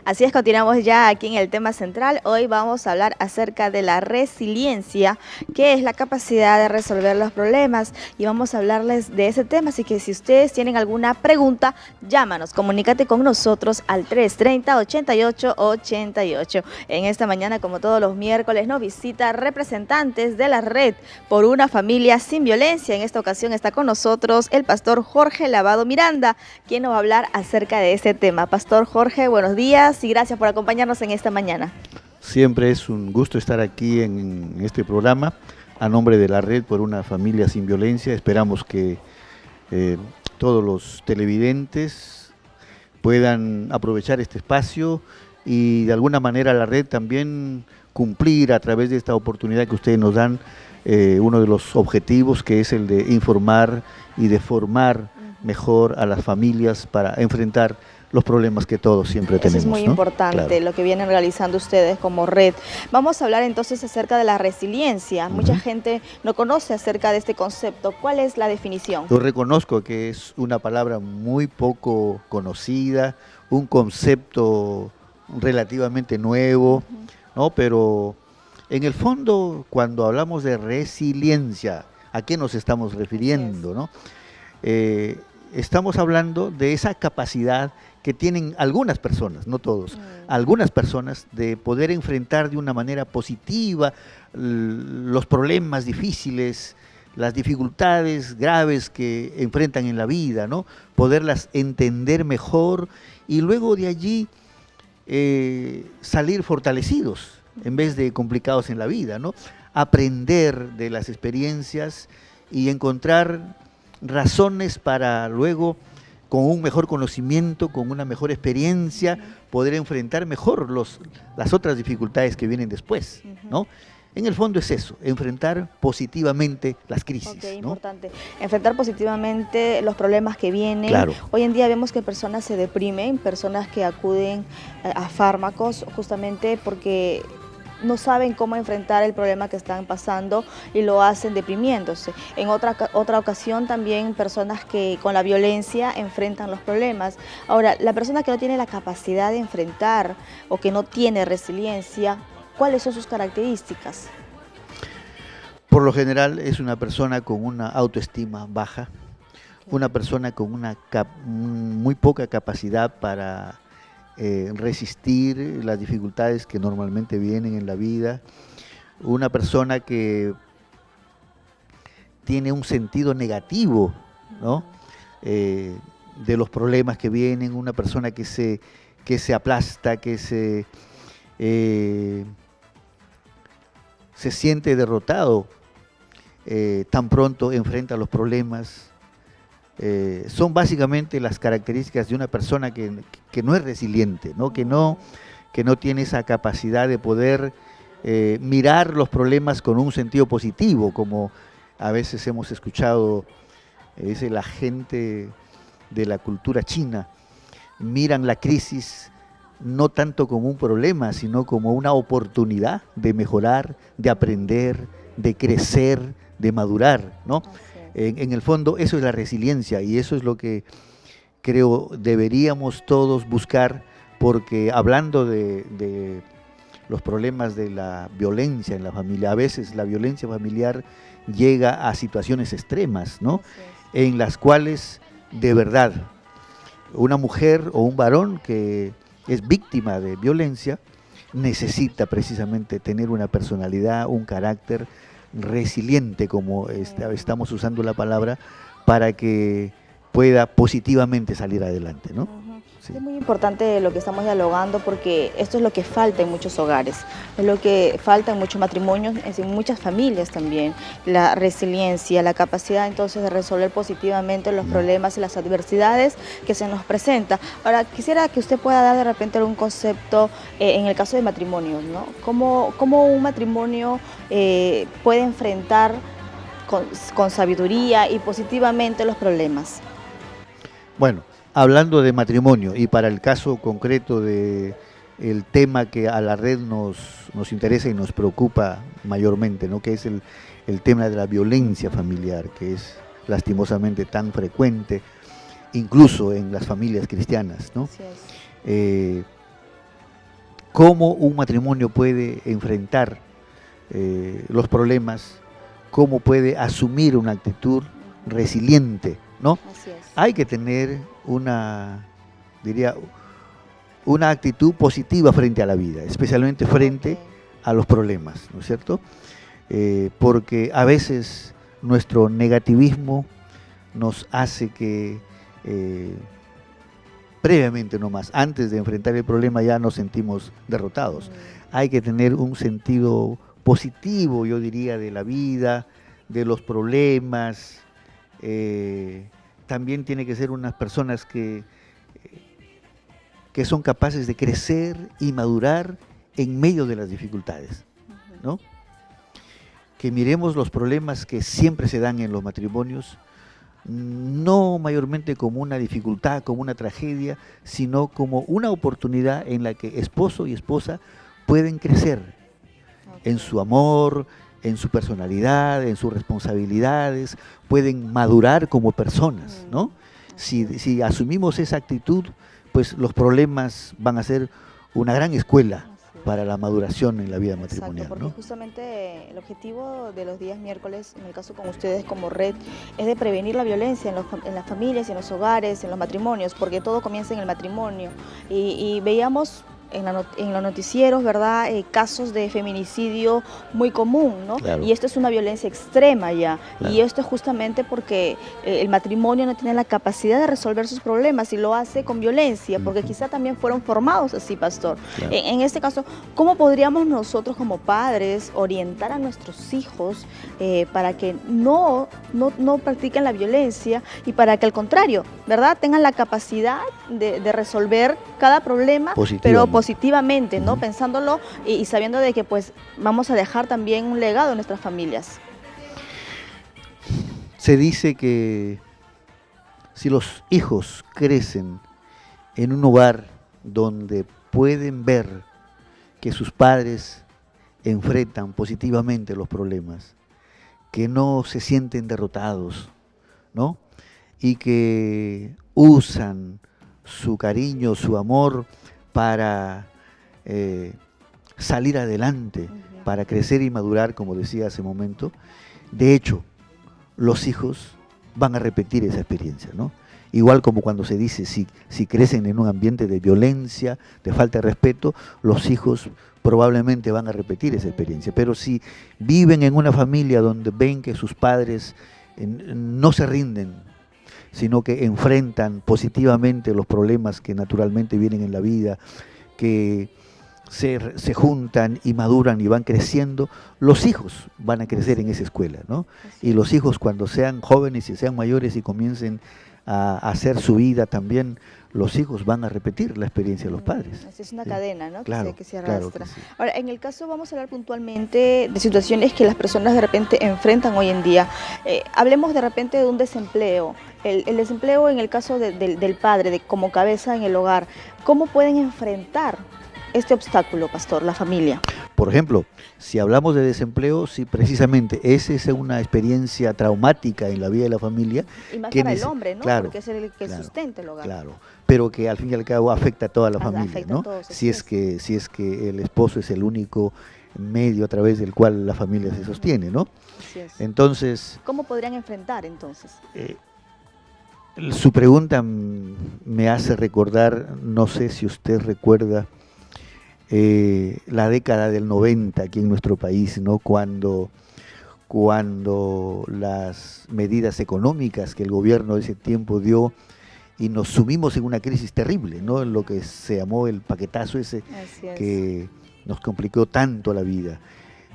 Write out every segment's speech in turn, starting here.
Así es, continuamos ya aquí en el tema central. Hoy vamos a hablar acerca de la resiliencia, que es la capacidad de resolver los problemas, y vamos a hablarles de ese tema. Así que si ustedes tienen alguna pregunta, llámanos, comunícate con nosotros al 330-8888. En esta mañana, como todos los miércoles, nos visita representantes de la Red por una Familia Sin Violencia. En esta ocasión está con nosotros el pastor Jorge Lavado Miranda, quien nos va a hablar acerca de este tema. Pastor Jorge, buenos días y gracias por acompañarnos en esta mañana. Siempre es un gusto estar aquí en este programa a nombre de la Red por una Familia Sin Violencia. Esperamos que todos los televidentes puedan aprovechar este espacio y de alguna manera la Red también cumplir a través de esta oportunidad que ustedes nos dan uno de los objetivos, que es el de informar y de formar mejor a las familias para enfrentar los problemas que todos siempre tenemos. Eso es muy importante, claro, lo que vienen realizando ustedes como Red. Vamos a hablar entonces acerca de la resiliencia. Mucha gente no conoce acerca de este concepto. ¿Cuál es la definición? Yo reconozco que es una palabra muy poco conocida, un concepto relativamente nuevo, ¿no? Pero en el fondo, cuando hablamos de resiliencia, ¿a qué nos estamos refiriendo, no? Estamos hablando de esa capacidad que tienen algunas personas, no todos, algunas personas, de poder enfrentar de una manera positiva los problemas difíciles, las dificultades graves que enfrentan en la vida, ¿no? Poderlas entender mejor y luego de allí salir fortalecidos en vez de complicados en la vida, ¿no? Aprender de las experiencias y encontrar razones para luego, con un mejor conocimiento, con una mejor experiencia, poder enfrentar mejor las otras dificultades que vienen después, ¿no? En el fondo es eso, enfrentar positivamente las crisis. Okay, ¿no? Importante. Enfrentar positivamente los problemas que vienen. Claro. Hoy en día vemos que personas se deprimen, personas que acuden a fármacos justamente porque no saben cómo enfrentar el problema que están pasando y lo hacen deprimiéndose. En otra ocasión también personas que con la violencia enfrentan los problemas. Ahora, la persona que no tiene la capacidad de enfrentar o que no tiene resiliencia, ¿cuáles son sus características? Por lo general es una persona con una autoestima baja, una persona con una muy poca capacidad para resistir las dificultades que normalmente vienen en la vida, una persona que tiene un sentido negativo, ¿no? De los problemas que vienen, una persona que se aplasta, que se siente derrotado tan pronto enfrenta los problemas. Son básicamente las características de una persona que no es resiliente, ¿no? Que no tiene esa capacidad de poder mirar los problemas con un sentido positivo, como a veces hemos escuchado, dice la gente de la cultura china, miran la crisis no tanto como un problema, sino como una oportunidad de mejorar, de aprender, de crecer, de madurar, ¿no? En el fondo eso es la resiliencia y eso es lo que creo deberíamos todos buscar, porque hablando de los problemas de la violencia en la familia, a veces la violencia familiar llega a situaciones extremas, ¿no? En las cuales de verdad una mujer o un varón que es víctima de violencia necesita precisamente tener una personalidad, un carácter resiliente, como estamos usando la palabra, para que pueda positivamente salir adelante, ¿no? Sí. Es muy importante lo que estamos dialogando, porque esto es lo que falta en muchos hogares, es lo que falta en muchos matrimonios, en muchas familias también, la resiliencia, la capacidad entonces de resolver positivamente los problemas y las adversidades que se nos presentan. Ahora, quisiera que usted pueda dar de repente algún concepto en el caso de matrimonios, ¿no? ¿Cómo un matrimonio puede enfrentar con sabiduría y positivamente los problemas? Bueno, hablando de matrimonio y para el caso concreto de el tema que a la Red nos interesa y nos preocupa mayormente, ¿no? Que es el tema de la violencia familiar, que es lastimosamente tan frecuente, incluso en las familias cristianas, ¿no? cómo un matrimonio puede enfrentar los problemas, cómo puede asumir una actitud resiliente, ¿no? Así es. Hay que tener diría, una actitud positiva frente a la vida, especialmente frente a los problemas, ¿no es cierto? Porque a veces nuestro negativismo nos hace que previamente nomás, antes de enfrentar el problema ya nos sentimos derrotados. Hay que tener un sentido positivo, yo diría, de la vida, de los problemas. También tiene que ser unas personas que son capaces de crecer y madurar en medio de las dificultades, ¿no? Que miremos los problemas que siempre se dan en los matrimonios, no mayormente como una dificultad, como una tragedia, sino como una oportunidad en la que esposo y esposa pueden crecer en su amor, en su personalidad, en sus responsabilidades, pueden madurar como personas, ¿no? Si asumimos esa actitud, pues los problemas van a ser una gran escuela para la maduración en la vida matrimonial. Exacto, porque ¿no? justamente el objetivo de los días miércoles, en el caso con ustedes como red, es de prevenir la violencia en las familias, en los hogares, en los matrimonios, porque todo comienza en el matrimonio. Y veíamos en los noticieros, ¿verdad?, casos de feminicidio muy común, ¿no? Claro. Y esto es una violencia extrema ya, Claro. y esto es justamente porque el matrimonio no tiene la capacidad de resolver sus problemas y lo hace con violencia, porque quizá también fueron formados así, pastor. Claro. En este caso, ¿cómo podríamos nosotros como padres orientar a nuestros hijos para que no practiquen la violencia y para que al contrario, ¿verdad?, tengan la capacidad de resolver cada problema, pero positivamente, ¿no? Pensándolo y sabiendo de que pues vamos a dejar también un legado en nuestras familias? Se dice que si los hijos crecen en un hogar donde pueden ver que sus padres enfrentan positivamente los problemas, que no se sienten derrotados, ¿no? Y que usan su cariño, su amor para salir adelante, para crecer y madurar, como decía hace un momento. De hecho, los hijos van a repetir esa experiencia, ¿no? Igual como cuando se dice, si crecen en un ambiente de violencia, de falta de respeto, los hijos probablemente van a repetir esa experiencia. Pero si viven en una familia donde ven que sus padres no se rinden, sino que enfrentan positivamente los problemas que naturalmente vienen en la vida, que se juntan y maduran y van creciendo, los hijos van a crecer en esa escuela, ¿no? Y los hijos, cuando sean jóvenes y sean mayores y comiencen a hacer su vida también, los hijos van a repetir la experiencia de los padres. Es una cadena, ¿no? Claro, que se arrastra. claro que sí. Ahora, en el caso, vamos a hablar puntualmente de situaciones que las personas de repente enfrentan hoy en día. Hablemos de repente de un desempleo. El desempleo en el caso del padre, como cabeza en el hogar. ¿Cómo pueden enfrentar este obstáculo, pastor, la familia? Por ejemplo, si hablamos de desempleo, sí, precisamente esa es una experiencia traumática en la vida de la familia. Y más para el hombre, ¿no? Claro, porque es el que claro, sustenta el hogar. Claro, pero que al fin y al cabo afecta a toda la familia, Afecta ¿no? a todos, Si es que el esposo es el único medio a través del cual la familia se sostiene, ¿no? Así es. Entonces, ¿cómo podrían enfrentar entonces? Su pregunta me hace recordar, no sé si usted recuerda, la década del 90 aquí en nuestro país, ¿no? Cuando las medidas económicas que el gobierno de ese tiempo dio y nos sumimos en una crisis terrible, ¿no? En lo que se llamó el paquetazo ese que nos complicó tanto la vida.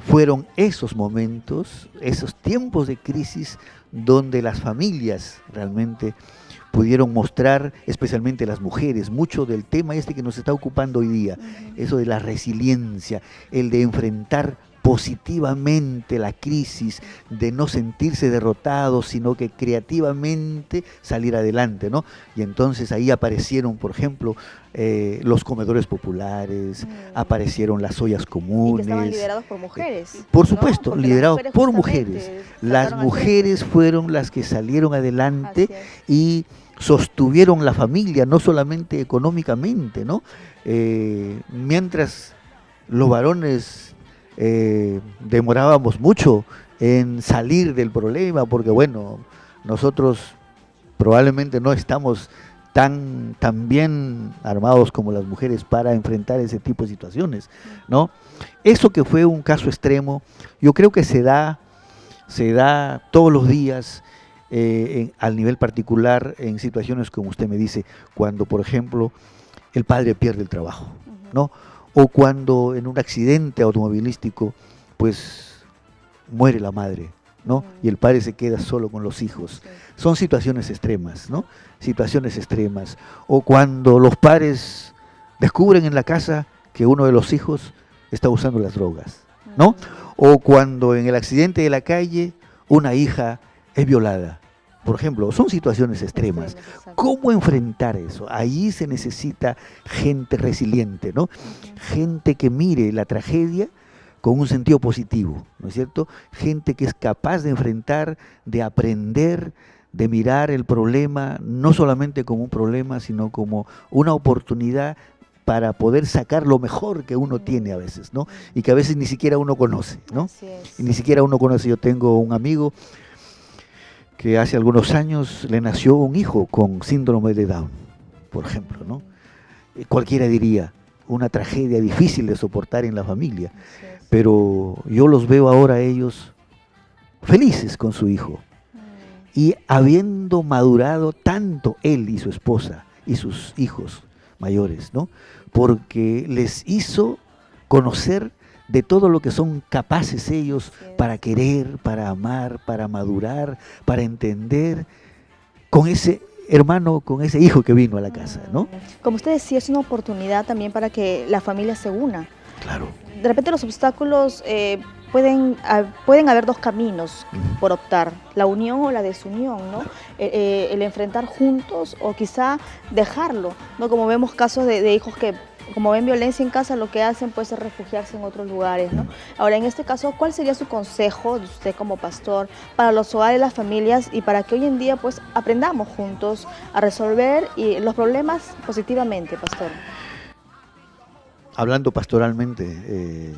Fueron esos momentos, esos tiempos de crisis donde las familias realmente pudieron mostrar, especialmente las mujeres, mucho del tema que nos está ocupando hoy día, eso de la resiliencia, el de enfrentar positivamente la crisis, de no sentirse derrotados, sino que creativamente salir adelante, ¿no? Y entonces ahí aparecieron, por ejemplo, los comedores populares, aparecieron las ollas comunes. Y que estaban liderados por mujeres. Por supuesto, ¿no? liderados por mujeres. Las mujeres fueron las que salieron adelante y sostuvieron la familia, no solamente económicamente, ¿no? Mientras los varones demorábamos mucho en salir del problema, porque bueno, nosotros probablemente no estamos tan bien armados como las mujeres para enfrentar ese tipo de situaciones, ¿no? Eso que fue un caso extremo, yo creo que se da todos los días al nivel particular en situaciones como usted me dice, cuando por ejemplo el padre pierde el trabajo, ¿no? O cuando en un accidente automovilístico pues muere la madre, ¿no? Y el padre se queda solo con los hijos. Son situaciones extremas, ¿no? Situaciones extremas. O cuando los padres descubren en la casa que uno de los hijos está usando las drogas, ¿no? O cuando en el accidente de la calle una hija es violada. Por ejemplo, son situaciones extremas. ¿Cómo enfrentar eso? Ahí se necesita gente resiliente, ¿no? Gente que mire la tragedia con un sentido positivo, ¿no es cierto? Gente que es capaz de enfrentar, de aprender, de mirar el problema, no solamente como un problema, sino como una oportunidad para poder sacar lo mejor que uno tiene a veces, ¿no? Y que a veces ni siquiera uno conoce, ¿no? Y ni siquiera uno conoce. Yo tengo un amigo que hace algunos años le nació un hijo con síndrome de Down, por ejemplo, ¿no? Cualquiera diría, una tragedia difícil de soportar en la familia, pero yo los veo ahora a ellos felices con su hijo y habiendo madurado tanto él y su esposa y sus hijos mayores, ¿no? Porque les hizo conocer de todo lo que son capaces ellos para querer, para amar, para madurar, para entender con ese hermano, con ese hijo que vino a la casa, ¿no? Como usted decía, es una oportunidad también para que la familia se una. Claro. De repente los obstáculos pueden haber dos caminos por optar, la unión o la desunión, ¿no? El enfrentar juntos o quizá dejarlo, ¿no? Como vemos casos de hijos que, como ven violencia en casa, lo que hacen pues es refugiarse en otros lugares, ¿no? Ahora, en este caso, ¿cuál sería su consejo de usted como pastor para los hogares, las familias y para que hoy en día pues aprendamos juntos a resolver los problemas positivamente, pastor? Hablando pastoralmente,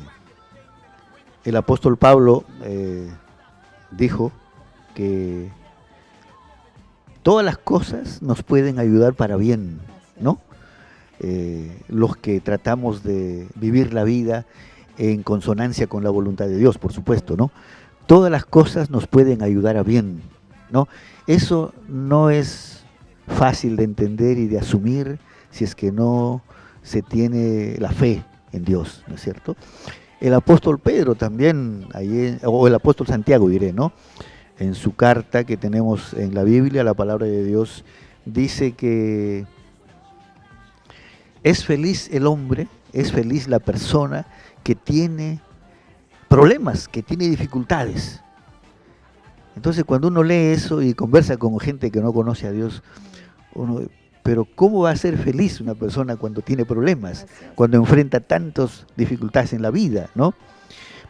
el apóstol Pablo dijo que todas las cosas nos pueden ayudar para bien, ¿no? Los que tratamos de vivir la vida en consonancia con la voluntad de Dios, por supuesto, ¿no? Todas las cosas nos pueden ayudar a bien, ¿no? Eso no es fácil de entender y de asumir si es que no se tiene la fe en Dios, ¿no es cierto? El apóstol Pedro también, o el apóstol Santiago diré, ¿no? En su carta que tenemos en la Biblia, la palabra de Dios, dice que es feliz el hombre, es feliz la persona que tiene problemas, que tiene dificultades. Entonces cuando uno lee eso y conversa con gente que no conoce a Dios, pero ¿cómo va a ser feliz una persona cuando tiene problemas, cuando enfrenta tantas dificultades en la vida, ¿no?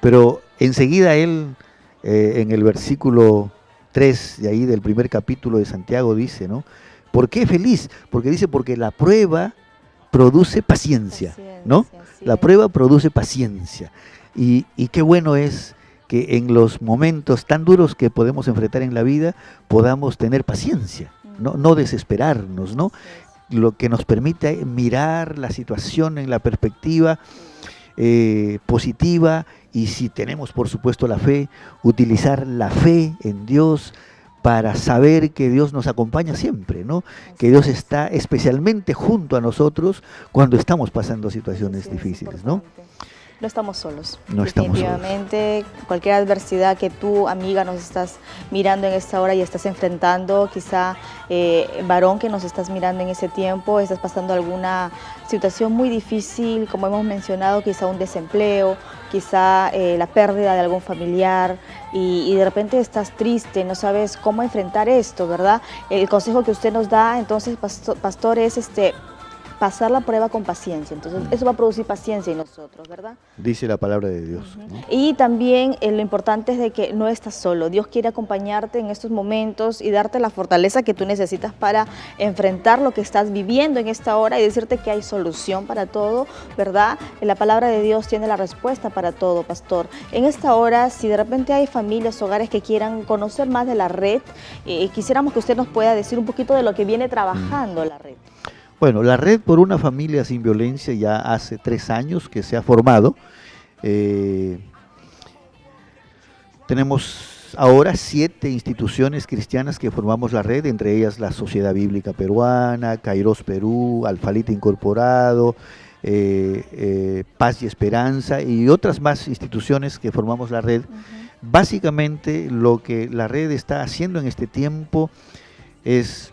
Pero enseguida él, en el versículo 3 de ahí del primer capítulo de Santiago dice, ¿no? ¿Por qué feliz? Porque dice, porque la prueba produce paciencia, ¿no? La prueba produce paciencia. Y qué bueno es que en los momentos tan duros que podemos enfrentar en la vida, podamos tener paciencia, no desesperarnos, ¿no? Lo que nos permite mirar la situación en la perspectiva positiva y si tenemos por supuesto la fe, utilizar la fe en Dios para saber que Dios nos acompaña siempre, ¿no? Que Dios está especialmente junto a nosotros cuando estamos pasando situaciones difíciles, ¿no? No estamos solos. No estamos solos. Definitivamente, cualquier adversidad que tú, amiga, nos estás mirando en esta hora y estás enfrentando, quizá varón que nos estás mirando en ese tiempo, estás pasando alguna situación muy difícil, como hemos mencionado, quizá un desempleo, quizá la pérdida de algún familiar y de repente estás triste, no sabes cómo enfrentar esto, ¿verdad? El consejo que usted nos da, entonces, pastor, es pasar la prueba con paciencia. Entonces, eso va a producir paciencia en nosotros, ¿verdad? Dice la palabra de Dios, ¿no? Y también lo importante es de que no estás solo. Dios quiere acompañarte en estos momentos y darte la fortaleza que tú necesitas para enfrentar lo que estás viviendo en esta hora y decirte que hay solución para todo, ¿verdad? La palabra de Dios tiene la respuesta para todo, pastor. En esta hora, si de repente hay familias, hogares que quieran conocer más de la red, quisiéramos que usted nos pueda decir un poquito de lo que viene trabajando la red. Bueno, la Red por una Familia Sin Violencia ya hace 3 años que se ha formado. Tenemos ahora 7 instituciones cristianas que formamos la red, entre ellas la Sociedad Bíblica Peruana, Kairos Perú, Alfalita Incorporado, Paz y Esperanza y otras más instituciones que formamos la red. Básicamente lo que la red está haciendo en este tiempo es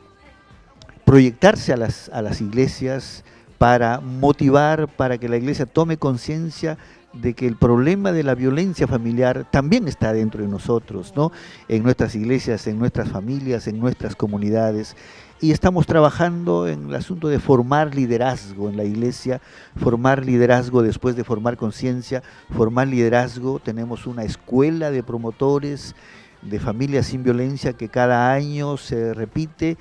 proyectarse a las iglesias para motivar, para que la iglesia tome conciencia de que el problema de la violencia familiar también está dentro de nosotros, ¿no? En nuestras iglesias, en nuestras familias, en nuestras comunidades. Y estamos trabajando en el asunto de formar liderazgo en la iglesia, formar liderazgo después de formar conciencia, formar liderazgo. Tenemos una escuela de promotores de familias sin violencia que cada año se repite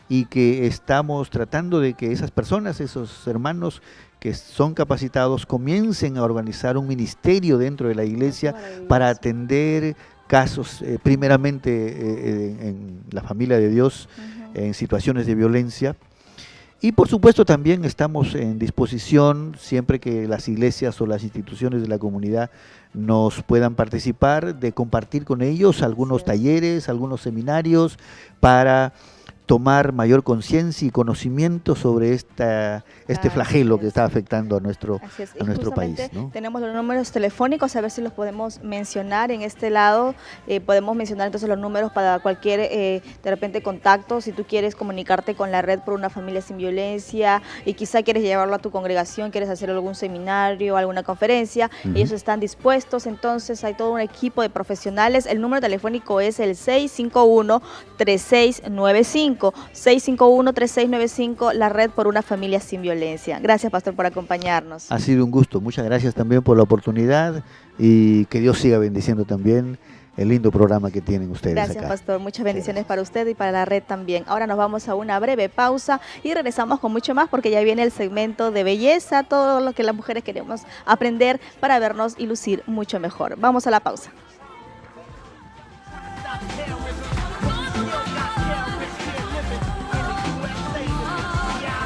y que estamos tratando de que esas personas, esos hermanos que son capacitados, comiencen a organizar un ministerio dentro de la iglesia para atender casos, primeramente en la familia de Dios, en situaciones de violencia. Y por supuesto también estamos en disposición, siempre que las iglesias o las instituciones de la comunidad nos puedan participar, de compartir con ellos algunos talleres, algunos seminarios para tomar mayor conciencia y conocimiento sobre este flagelo que está afectando a nuestro país, ¿no? Tenemos los números telefónicos, a ver si los podemos mencionar en este lado. Podemos mencionar entonces los números para cualquier, de repente, contacto. Si tú quieres comunicarte con la Red por una Familia Sin Violencia y quizá quieres llevarlo a tu congregación, quieres hacer algún seminario, alguna conferencia, ellos están dispuestos. Entonces hay todo un equipo de profesionales. El número telefónico es el 651-3695. 651-3695, la Red por una Familia Sin Violencia. Gracias, pastor, por acompañarnos. Ha sido un gusto. Muchas gracias también por la oportunidad y que Dios siga bendiciendo también el lindo programa que tienen ustedes. Gracias, acá. pastor. Muchas bendiciones para usted y para la red también. Ahora nos vamos a una breve pausa y regresamos con mucho más porque ya viene el segmento de belleza, todo lo que las mujeres queremos aprender para vernos y lucir mucho mejor. Vamos a la pausa.